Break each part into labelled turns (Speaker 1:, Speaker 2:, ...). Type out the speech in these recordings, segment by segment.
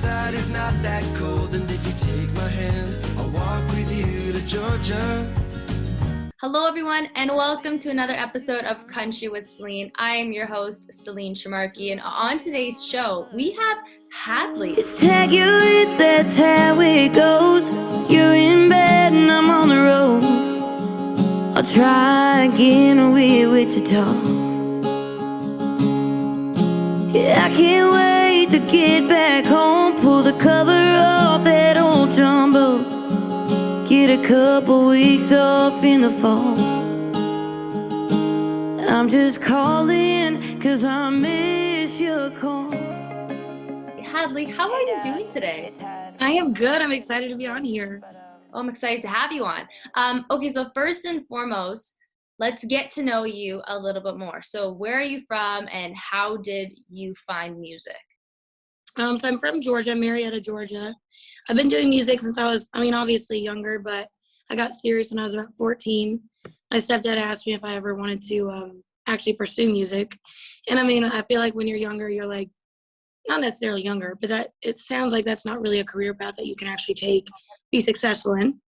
Speaker 1: outside is not that cold, and if you take my hand, I'll walk with you to Georgia.
Speaker 2: Hello, everyone, and welcome to another episode of Country with Celine. I am your host, Celine Shamarky, and on today's show, we have Hadley.
Speaker 3: It's tag you it, that's how it goes. You're in bed and I'm on the road. I'll try again with Wichita. Yeah, I can't wait to get back home. Pull the cover off that old jumbo. Get a couple weeks off in the fall. I'm just calling 'cause I miss your call.
Speaker 2: Hadley, how are you doing today?
Speaker 4: I am good. I'm excited to be on here.
Speaker 2: Oh, I'm excited to have you on. Okay, so first and foremost, let's get to know you a little bit more. So where are you from and how did you find music?
Speaker 4: So I'm from Georgia, Marietta, Georgia. I've been doing music since I was, obviously younger, but I got serious when I was about 14. My stepdad asked me if I ever wanted to actually pursue music. And I feel like when you're younger, you're like, not necessarily younger, but that it sounds like that's not really a career path that you can actually be successful in.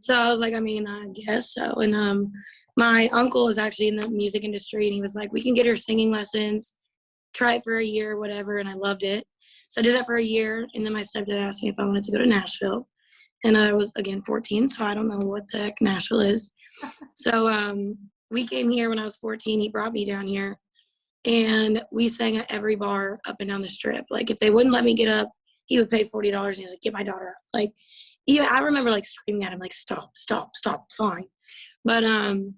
Speaker 4: So I was like, I guess so. And my uncle is actually in the music industry, and he was like, we can get her singing lessons, try it for a year, whatever. And I loved it. So I did that for a year, and then my stepdad asked me if I wanted to go to Nashville. And I was, again, 14, so I don't know what the heck Nashville is. So we came here when I was 14. He brought me down here, and we sang at every bar up and down the strip. Like, if they wouldn't let me get up, he would pay $40, and he was like, get my daughter up. Like, even I remember, like, screaming at him, like, stop, it's fine. But then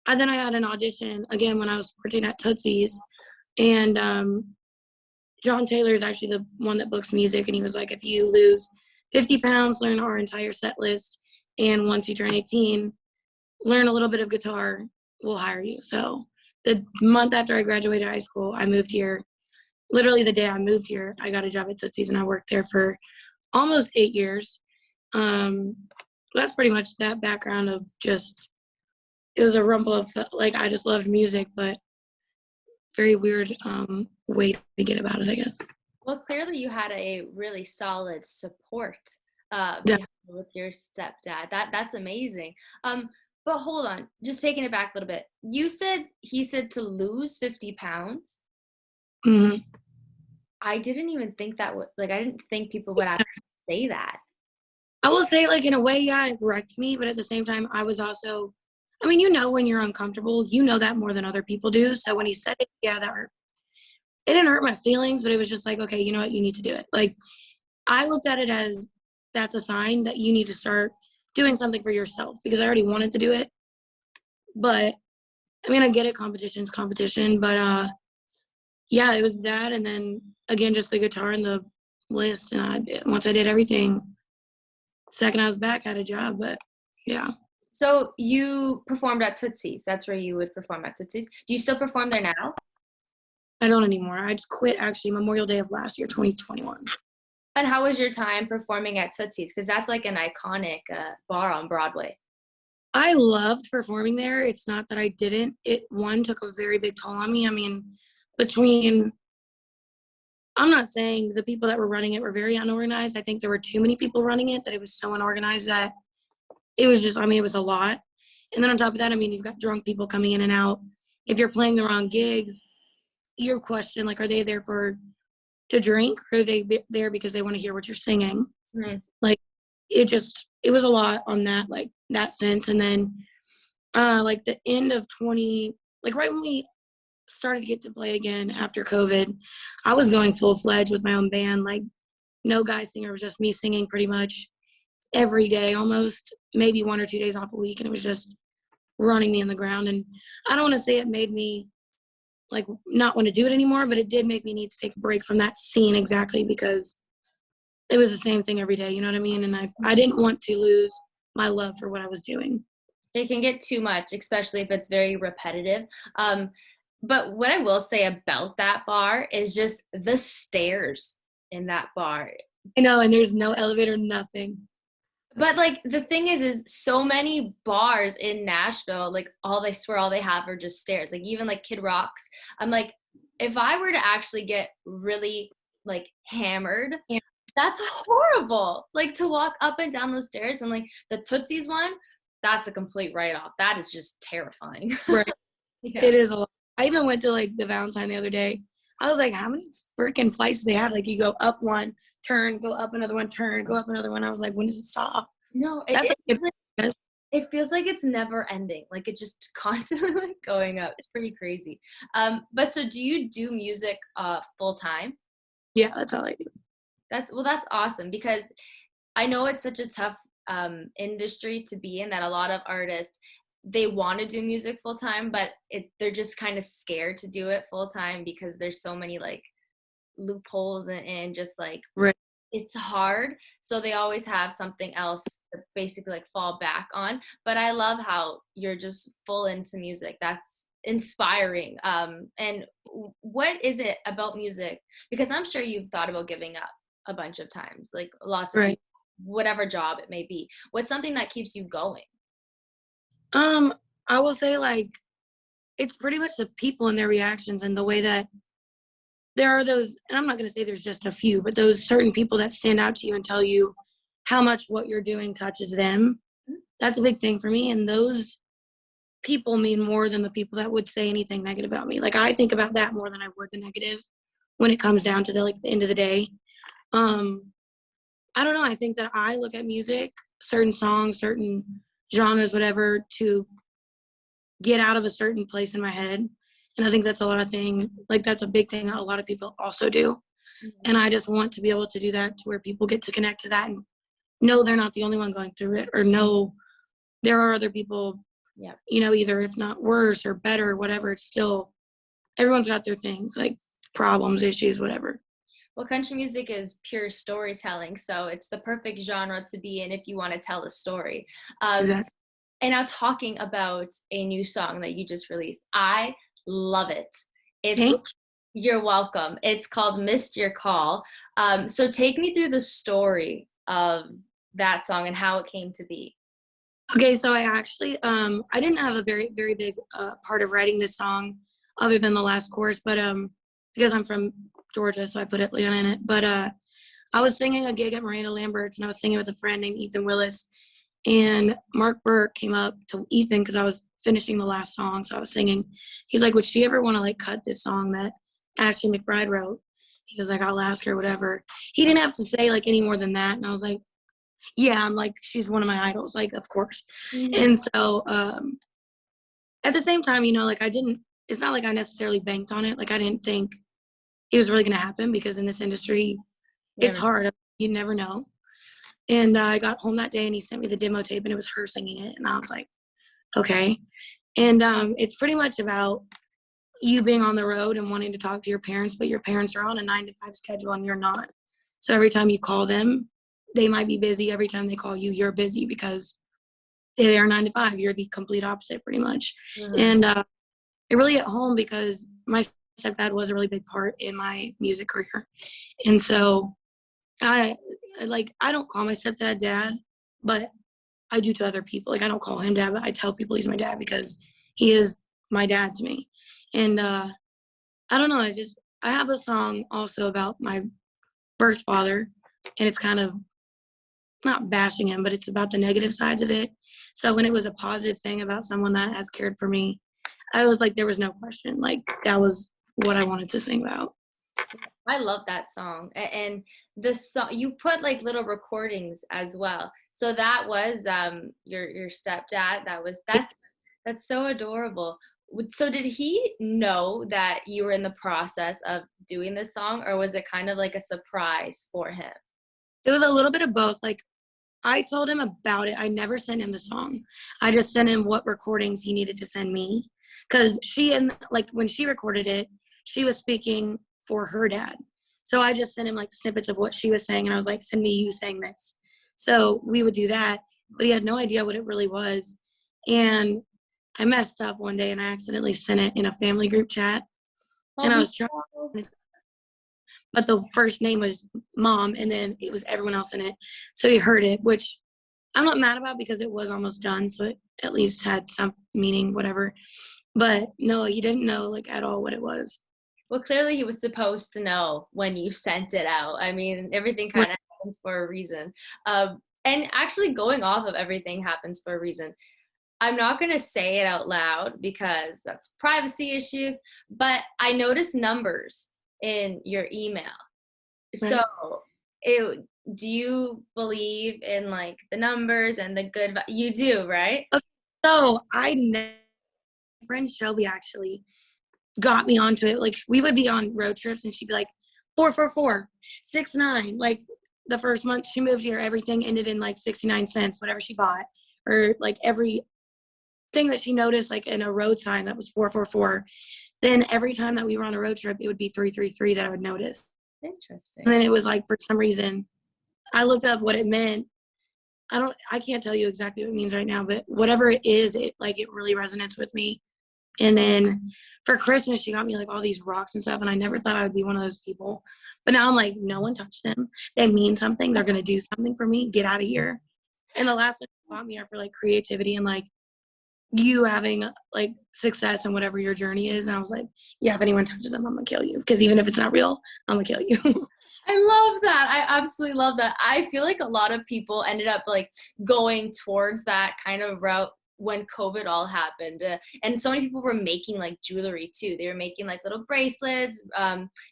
Speaker 4: I had an audition, again, when I was 14 at Tootsies, and John Taylor is actually the one that books music, and he was like, if you lose 50 pounds, learn our entire set list, and once you turn 18, learn a little bit of guitar, we'll hire you. So the month after I graduated high school, I moved here. Literally the day I moved here, I got a job at Tootsies, and I worked there for almost 8 years. That's pretty much that background of just, it was a rumble of, like, I just loved music, but very weird way to get about it, I guess.
Speaker 2: Well, clearly you had a really solid support with your stepdad. That's amazing. But hold on, just taking it back a little bit. He said to lose 50 pounds.
Speaker 4: Mm-hmm.
Speaker 2: I didn't even think I didn't think people would actually say that.
Speaker 4: I will say, like, in a way, yeah, it wrecked me, but at the same time, I was also, when you're uncomfortable, you know that more than other people do. So when he said it, yeah, that hurt. It didn't hurt my feelings, but it was just like, okay, you know what, you need to do it. Like, I looked at it as that's a sign that you need to start doing something for yourself, because I already wanted to do it. But, I get it, competition's competition, but, yeah, it was that, and then, again, just the guitar and the list, and once I did everything, second I was back, I had a job, but, yeah.
Speaker 2: So you performed at Tootsies. That's where you would perform at Tootsies. Do you still perform there now?
Speaker 4: I don't anymore. I quit, actually, Memorial Day of last year, 2021.
Speaker 2: And how was your time performing at Tootsies? Because that's like an iconic bar on Broadway.
Speaker 4: I loved performing there. It's not that I didn't. It, one, took a very big toll on me. I'm not saying the people that were running it were very unorganized. I think there were too many people running it, that it was so unorganized that it was just, it was a lot. And then on top of that, you've got drunk people coming in and out. If you're playing the wrong gigs, you're questioning, like, are they there to drink, or are they there because they want to hear what you're singing?
Speaker 2: Mm-hmm.
Speaker 4: Like, it was a lot on that, like, that sense. And then, like, the end of right when we started to get to play again after COVID, I was going full-fledged with my own band, like, no guy singer, it was just me singing pretty much every day, almost, maybe 1 or 2 days off a week, and it was just running me in the ground. And I don't want to say it made me, like, not want to do it anymore, but it did make me need to take a break from that scene, exactly, because it was the same thing every day, you know what I mean? And I didn't want to lose my love for what I was doing.
Speaker 2: It can get too much, especially if it's very repetitive. But what I will say about that bar is just the stairs in that bar.
Speaker 4: I know, and there's no elevator, nothing.
Speaker 2: But, like, the thing is so many bars in Nashville, like, all they have are just stairs. Like, even, like, Kid Rock's. I'm like, if I were to actually get really, like, hammered, That's horrible. Like to walk up and down those stairs, and like the Tootsies one, that's a complete write-off. That is just terrifying.
Speaker 4: Right.
Speaker 2: Yeah.
Speaker 4: It is a lot. I even went to like the Valentine the other day. I was like, how many freaking flights do they have? Like you go up one, turn, go up another one, turn, go up another one. I was like, when does it stop?
Speaker 2: No,
Speaker 4: That's
Speaker 2: it feels like it's never ending. Like it's just constantly like going up. It's pretty crazy. But so do you do music full time?
Speaker 4: yeah, that's all I do.
Speaker 2: That's awesome, because I know it's such a tough industry to be in, that a lot of artists, they want to do music full time, but they're just kind of scared to do it full time because there's so many like loopholes and just like
Speaker 4: Right.
Speaker 2: it's hard. So they always have something else to basically like fall back on. But I love how you're just full into music. That's inspiring. And what is it about music? Because I'm sure you've thought about giving up a bunch of times, like lots of
Speaker 4: Right.
Speaker 2: whatever job it may be. What's something that keeps you going?
Speaker 4: I will say like it's pretty much the people and their reactions and the way that there are those, and I'm not going to say there's just a few, but those certain people that stand out to you and tell you how much what you're doing touches them. That's a big thing for me. And those people mean more than the people that would say anything negative about me. Like I think about that more than I would the negative when it comes down to the end of the day. I don't know. I think that I look at music, certain songs, certain genres, whatever, to get out of a certain place in my head. And I think that's that's a big thing that a lot of people also do. Mm-hmm. And I just want to be able to do that to where people get to connect to that and know they're not the only one going through it, or know there are other people, either if not worse or better or whatever. It's still, everyone's got their things, like problems, issues, whatever.
Speaker 2: Well, country music is pure storytelling, so it's the perfect genre to be in if you want to tell a story.
Speaker 4: Exactly.
Speaker 2: And now talking about a new song that you just released, I love it.
Speaker 4: Thanks.
Speaker 2: You're welcome. It's called Missed Your Call. So take me through the story of that song and how it came to be.
Speaker 4: Okay, so I actually, I didn't have a very, very big part of writing this song other than the last chorus, but because I'm from Georgia, so I put Atlanta in it. But I was singing a gig at Miranda Lambert's, and I was singing with a friend named Ethan Willis. And Mark Burke came up to Ethan because I was finishing the last song, so I was singing. He's like, would she ever want to like cut this song that Ashley McBride wrote? He was like, I'll ask her, whatever. He didn't have to say like any more than that. And I was like, yeah, I'm like, she's one of my idols, like, of course. Mm-hmm. And so at the same time, like it's not like I necessarily banked on it. Like I didn't think it was really going to happen, because in this industry, it's hard. You never know. And I got home that day and he sent me the demo tape and it was her singing it. And I was like, okay. And it's pretty much about you being on the road and wanting to talk to your parents, but your parents are on a 9-to-5 schedule and you're not. So every time you call them, they might be busy. Every time they call you, you're busy, because they are 9-to-5. You're the complete opposite pretty much. Mm-hmm. And it really hit home because my stepdad was a really big part in my music career. And so I don't call my stepdad dad, but I do to other people. Like I don't call him dad, but I tell people he's my dad because he is my dad to me. And I don't know, I have a song also about my birth father, and it's kind of not bashing him, but it's about the negative sides of it. So when it was a positive thing about someone that has cared for me, I was like, there was no question. Like that was what I wanted to sing about.
Speaker 2: I love that song. And the song, you put like little recordings as well. So that was your stepdad. That's so adorable. So did he know that you were in the process of doing this song, or was it kind of like a surprise for him?
Speaker 4: It was a little bit of both. Like I told him about it. I never sent him the song. I just sent him what recordings he needed to send me. Because when she recorded it, she was speaking for her dad. So I just sent him like snippets of what she was saying. And I was like, send me you saying this. So we would do that. But he had no idea what it really was. And I messed up one day and I accidentally sent it in a family group chat. And I was trying, but the first name was Mom, and then it was everyone else in it. So he heard it, which I'm not mad about because it was almost done. So it at least had some meaning, whatever. But no, he didn't know like at all what it was.
Speaker 2: Well, clearly he was supposed to know when you sent it out. I mean, everything kind of happens for a reason. And actually, going off of everything happens for a reason. I'm not going to say it out loud because that's privacy issues, but I noticed numbers in your email.
Speaker 4: Right.
Speaker 2: So, do you believe in like the numbers and the good? You do, right?
Speaker 4: Okay, so my friend Shelby actually got me onto it. Like we would be on road trips and she'd be like 444, 69. Like the first month she moved here, everything ended in like 69 cents, whatever she bought, or like every thing that she noticed like in a road sign that was 444. Then every time that we were on a road trip, it would be 333 that I would notice.
Speaker 2: Interesting.
Speaker 4: And then it was like, for some reason, I looked up what it meant. I can't tell you exactly what it means right now, but whatever it is, it really resonates with me. And then for Christmas, she got me like all these rocks and stuff, and I never thought I would be one of those people. But now I'm like, no one touched them. They mean something. They're gonna do something for me. Get out of here. And the last one she bought me are for like creativity and like you having like success in whatever your journey is. And I was like, yeah, if anyone touches them, I'm gonna kill you. Because even if it's not real, I'm gonna kill you.
Speaker 2: I love that. I absolutely love that. I feel like a lot of people ended up like going towards that kind of route when COVID all happened. And so many people were making like jewelry too. They were making like little bracelets,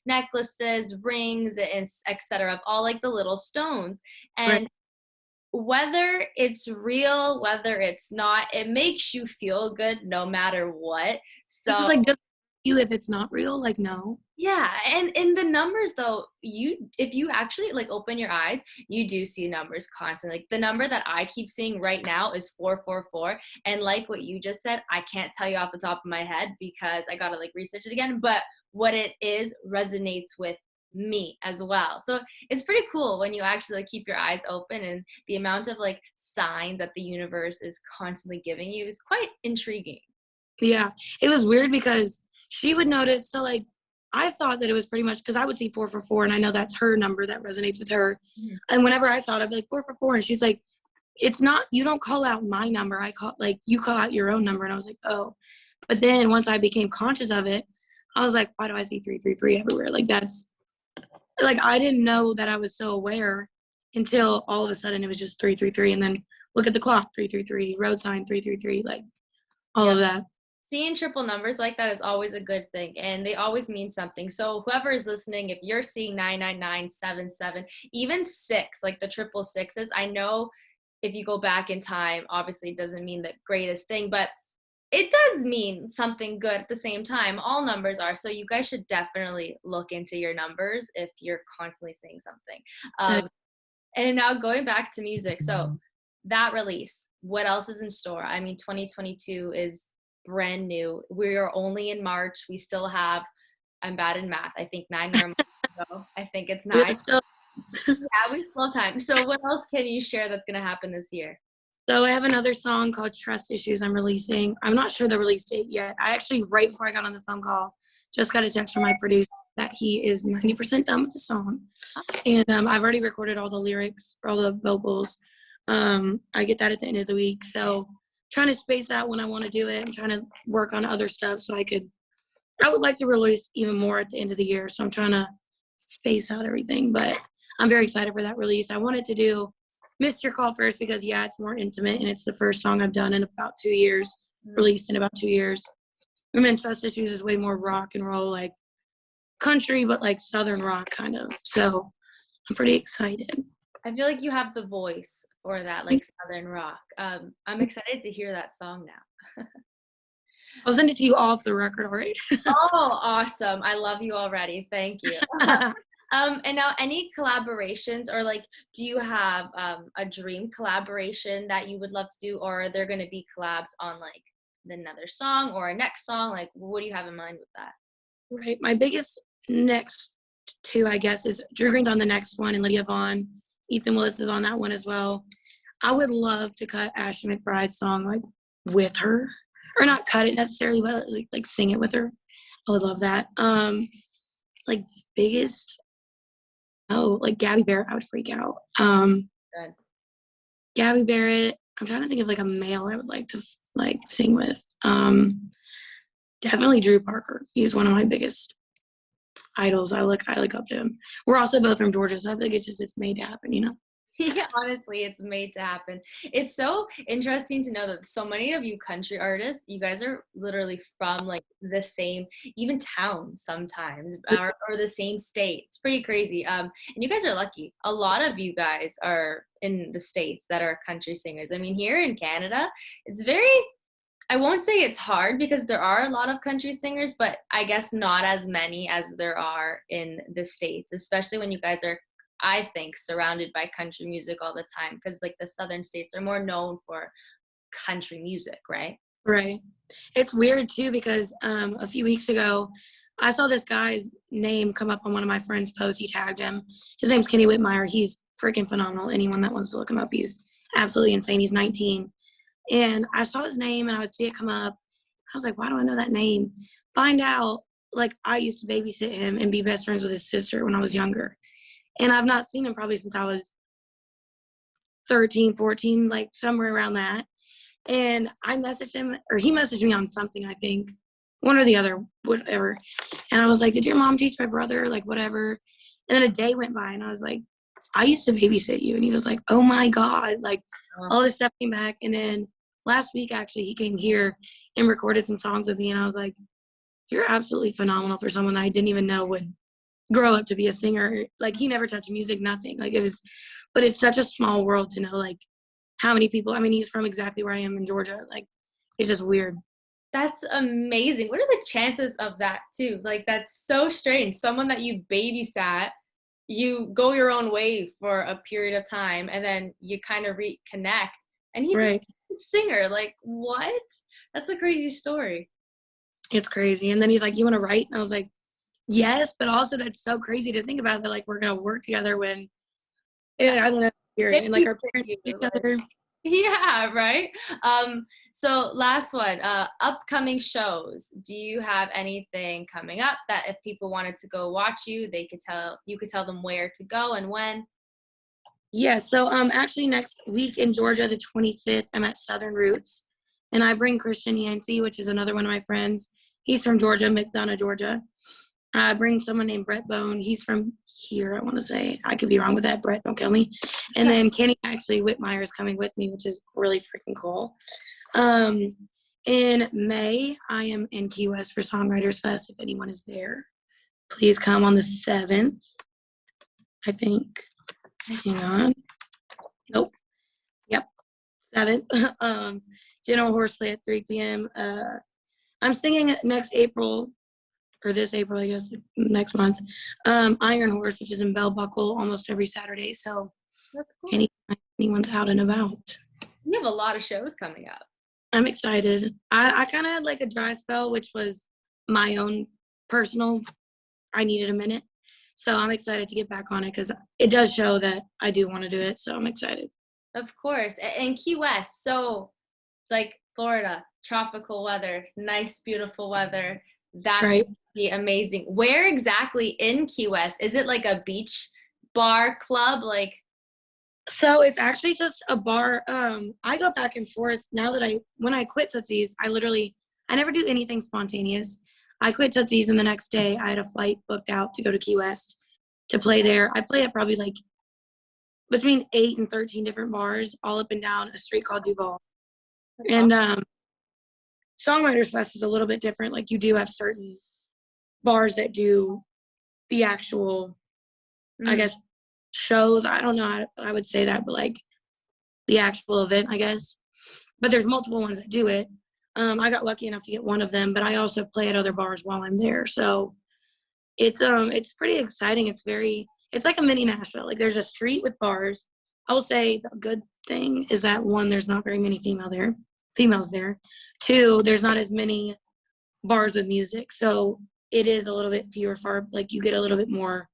Speaker 2: necklaces, rings, and etc. of all like the little stones. And
Speaker 4: Right.
Speaker 2: whether it's real, whether it's not, it makes you feel good no matter what. So
Speaker 4: It's just like, just you if it's not real, like no.
Speaker 2: yeah, and in the numbers though, if you actually like open your eyes, you do see numbers constantly. Like the number that I keep seeing right now is 444, and like what you just said, I can't tell you off the top of my head because I gotta like research it again. But what it is resonates with me as well. So it's pretty cool when you actually like keep your eyes open, and the amount of like signs that the universe is constantly giving you is quite intriguing.
Speaker 4: Yeah, it was weird because she would notice. So like, I thought that it was pretty much because I would see 444, and I know that's her number that resonates with her.
Speaker 2: Mhm.
Speaker 4: And whenever I saw it, I'd be like 444, and she's like, "It's not. You don't call out my number. You call out your own number." And I was like, "Oh." But then once I became conscious of it, I was like, "Why do I see 333 everywhere? Like that's like I didn't know that I was so aware until all of a sudden it was just 333, and then look at the clock, 333, road sign 333, like all of that."
Speaker 2: Seeing triple numbers like that is always a good thing, and they always mean something. So whoever is listening, if you're seeing 99977, even 6, like the triple sixes, I know if you go back in time, obviously it doesn't mean the greatest thing, but it does mean something good at the same time. All numbers are. So you guys should definitely look into your numbers if you're constantly seeing something. And now going back to music. So that release, what else is in store? I mean, 2022 is brand new. We are only in March. We still have, I'm bad in math, I think 9 more months to go. I think it's 9.
Speaker 4: So,
Speaker 2: Yeah, we still have time. So what else can you share that's going to happen this year?
Speaker 4: so I have another song called Trust Issues I'm releasing. I'm not sure the release date yet. I actually, right before I got on the phone call, just got a text from my producer that he is 90% done with the song. And I've already recorded all the lyrics, all the vocals. I get that at the end of the week. So trying to space out when I want to do it and trying to work on other stuff so I would like to release even more at the end of the year. So I'm trying to space out everything, but I'm very excited for that release. I wanted to do Missed Your Call first because yeah, it's more intimate and it's the first song I've done in about 2 years, released in about 2 years. And then Trust Issues is way more rock and roll, like country, but like Southern rock kind of. So I'm pretty excited.
Speaker 2: I feel like you have the voice for that, like Southern rock. I'm excited to hear that song now.
Speaker 4: I'll send it to you off the record, all right?
Speaker 2: Oh, awesome. I love you already. Thank you. And now any collaborations, or like, do you have a dream collaboration that you would love to do, or are there going to be collabs on like another song or a next song? Like, what do you have in mind with that?
Speaker 4: Right. My biggest next 2, I guess, is Drew Green's on the next one and Lydia Vaughn. Ethan Willis is on that one as well. I would love to cut Ashley McBride's song like with her, or not cut it necessarily, but like sing it with her. I would love that. Like biggest, like Gabby Barrett, I would freak out.
Speaker 2: Good.
Speaker 4: Gabby Barrett. I'm trying to think of like a male I would like to like sing with. Definitely Drew Parker. He's one of my biggest idols. I look up to him. We're also both from Georgia, so I think it's made to happen, you know.
Speaker 2: Yeah, honestly, it's made to happen. It's so interesting to know that so many of you country artists, you guys are literally from like the same, even town sometimes, or the same state. It's pretty crazy. And you guys are lucky. A lot of you guys are in the States that are country singers. I mean, here in Canada, it's very, I won't say it's hard because there are a lot of country singers, but I guess not as many as there are in the States, especially when you guys are, I think, surrounded by country music all the time, because like the southern states are more known for country music, right?
Speaker 4: Right. It's weird too because a few weeks ago, I saw this guy's name come up on one of my friends' posts. He tagged him. His name's Kenny Whitmire. He's freaking phenomenal. Anyone that wants to look him up, he's absolutely insane. He's 19. And I saw his name and I would see it come up. I was like, why do I know that name? Find out, like, I used to babysit him and be best friends with his sister when I was younger. And I've not seen him probably since I was 13, 14, like somewhere around that. And I messaged him, or he messaged me on something, I think, one or the other, whatever. And I was like, did your mom teach my brother? Like, whatever. And then a day went by and I was like, I used to babysit you. And he was like, oh my God. Like, all this stuff came back. And then last week, actually, he came here and recorded some songs with me. And I was like, you're absolutely phenomenal for someone that I didn't even know would grow up to be a singer. Like, he never touched music, nothing. Like, it was, but it's such a small world to know, like, how many people, I mean, he's from exactly where I am in Georgia. Like, it's just weird.
Speaker 2: That's amazing. What are the chances of that too? Like, that's so strange. Someone that you babysat, you go your own way for a period of time and then you kind of reconnect, and he's
Speaker 4: Right.
Speaker 2: a singer. Like, what? That's a crazy story.
Speaker 4: It's crazy. And then he's like, you want to write? And I was like, yes, but also that's so crazy to think about that, like, we're going to work together when, yeah, I don't know, weird. And like our parents each other.
Speaker 2: Yeah, right. So last one, upcoming shows. Do you have anything coming up that if people wanted to go watch you, you could tell them where to go and when?
Speaker 4: Yeah, so actually next week in Georgia, the 25th, I'm at Southern Roots. And I bring Christian Yancey, which is another one of my friends. He's from Georgia, McDonough, Georgia. I bring someone named Brett Bone. He's from here, I want to say. I could be wrong with that, Brett, don't kill me. And then Kenny actually Whitmire is coming with me, which is really freaking cool. In May, I am in Key West for Songwriters Fest. If anyone is there, please come on the 7th, I think. Hang on. Nope. Yep. 7th. General Horseplay at 3 p.m. I'm singing next April, or this April, I guess, next month. Iron Horse, which is in Bell Buckle almost every Saturday. So
Speaker 2: Cool.
Speaker 4: anyone's out and about.
Speaker 2: You have a lot of shows coming up.
Speaker 4: I'm excited. I kind of had like a dry spell, which was my own personal, I needed a minute. So I'm excited to get back on it because it does show that I do want to do it. So I'm excited.
Speaker 2: Of course. And Key West, so like Florida, tropical weather, nice, beautiful weather. That's
Speaker 4: Right.
Speaker 2: be amazing. Where exactly in Key West? Is it like a beach bar club? Like,
Speaker 4: So it's actually just a bar. I go back and forth now that when I quit Tootsies, I never do anything spontaneous. I quit Tootsies and the next day I had a flight booked out to go to Key West to play there. I play at probably like between 8 and 13 different bars all up and down a street called Duval. And Songwriters Fest is a little bit different. Like, you do have certain bars that do the actual, I guess, shows. I don't know how I would say that, but like the actual event, I guess. But there's multiple ones that do it. I got lucky enough to get one of them, but I also play at other bars while I'm there. So it's pretty exciting. It's like a mini Nashville. Like, there's a street with bars. I will say the good thing is that, one, there's not very many females there. Two, there's not as many bars with music. So it is a little bit fewer like you get a little bit more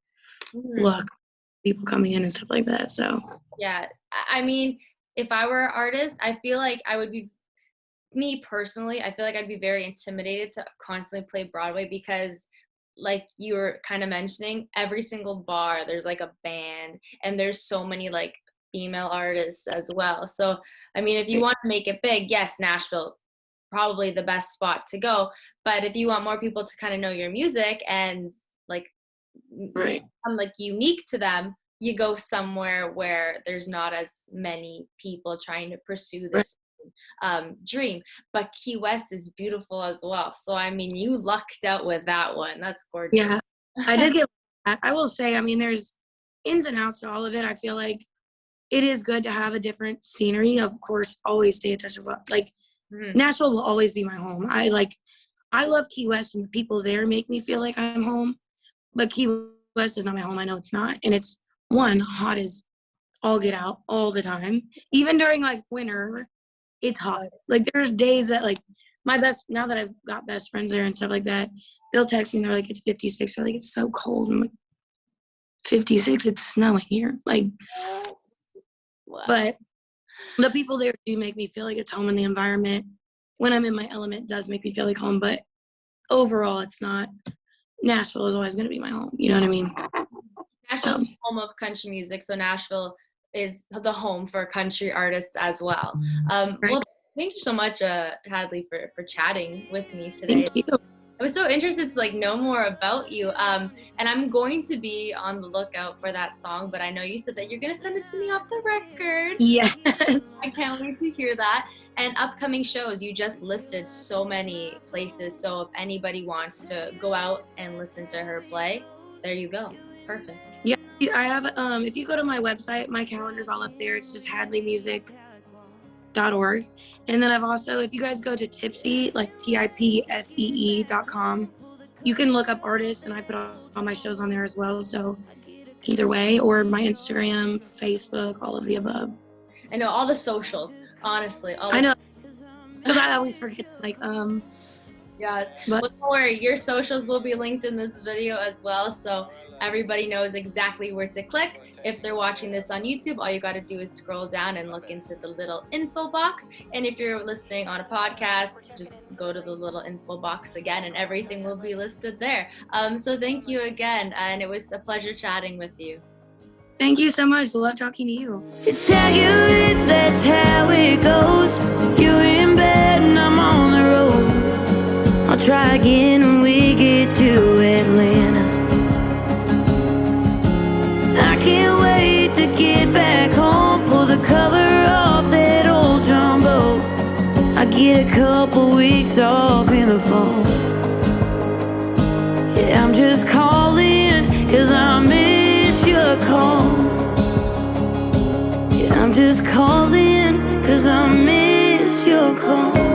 Speaker 4: luck, people coming in and stuff like that. So
Speaker 2: yeah, I mean, if I were an artist, I feel like I would be, me personally, I feel like I'd be very intimidated to constantly play Broadway because, like you were kind of mentioning, every single bar there's like a band and there's so many like female artists as well. So I mean, if you want to make it big, yes, Nashville probably the best spot to go. But if you want more people to kind of know your music and like
Speaker 4: Right.
Speaker 2: become like unique to them, you go somewhere where there's not as many people trying to pursue this dream. But Key West is beautiful as well. So I mean, you lucked out with that one. That's gorgeous.
Speaker 4: Yeah, I did get that. I will say, I mean, there's ins and outs to all of it. I feel like it is good to have a different scenery. Of course, always stay in touch with, like, Nashville will always be my home. I love Key West, and the people there make me feel like I'm home. But Key West is not my home. I know it's not. And it's, hot as all get out all the time. Even during, like, winter, it's hot. Like, there's days that, like, now that I've got best friends there and stuff like that, they'll text me and they're like, it's 56. They're like, it's so cold. I'm like, 56? It's snowing here. Like, wow. But the people there do make me feel like it's home, in the environment. When I'm in my element, does make me feel like home. But overall, it's not. Nashville is always going to be my home. You know what I mean?
Speaker 2: Nashville's the home of country music, so Nashville is the home for country artists as well.
Speaker 4: Right.
Speaker 2: Well, thank you so much, Hadley, for chatting with me today.
Speaker 4: Thank you.
Speaker 2: I was so interested to know more about you. And I'm going to be on the lookout for that song, but I know you said that you're going to send it to me off the record.
Speaker 4: Yes.
Speaker 2: I can't wait to hear that. And upcoming shows, you just listed so many places. So if anybody wants to go out and listen to her play, there you go. Perfect.
Speaker 4: Yeah, I have, if you go to my website, my calendar's all up there. It's just hadleymusic.org. And then I've also, if you guys go to Tipsy, like TIPSEE.com, you can look up artists, and I put all my shows on there as well. So either way, or my Instagram, Facebook, all of the above.
Speaker 2: I know all the socials, honestly.
Speaker 4: I know, because I always forget, like,
Speaker 2: Yes.
Speaker 4: But,
Speaker 2: well, don't worry, your socials will be linked in this video as well, so everybody knows exactly where to click. If they're watching this on YouTube, all you got to do is scroll down and look into the little info box. And if you're listening on a podcast, just go to the little info box again, and everything will be listed there. So thank you again, and it was a pleasure chatting with you.
Speaker 4: Thank you so much. I love talking to you.
Speaker 3: It's how you hit, that's how it goes. You're in bed and I'm on the road. I'll try again when we get to Atlanta. I can't wait to get back home, pull the cover off that old jumbo. I get a couple weeks off in the fall. Yeah, I'm just calling 'cause I miss your call. Yeah, I'm just calling 'cause I miss your call.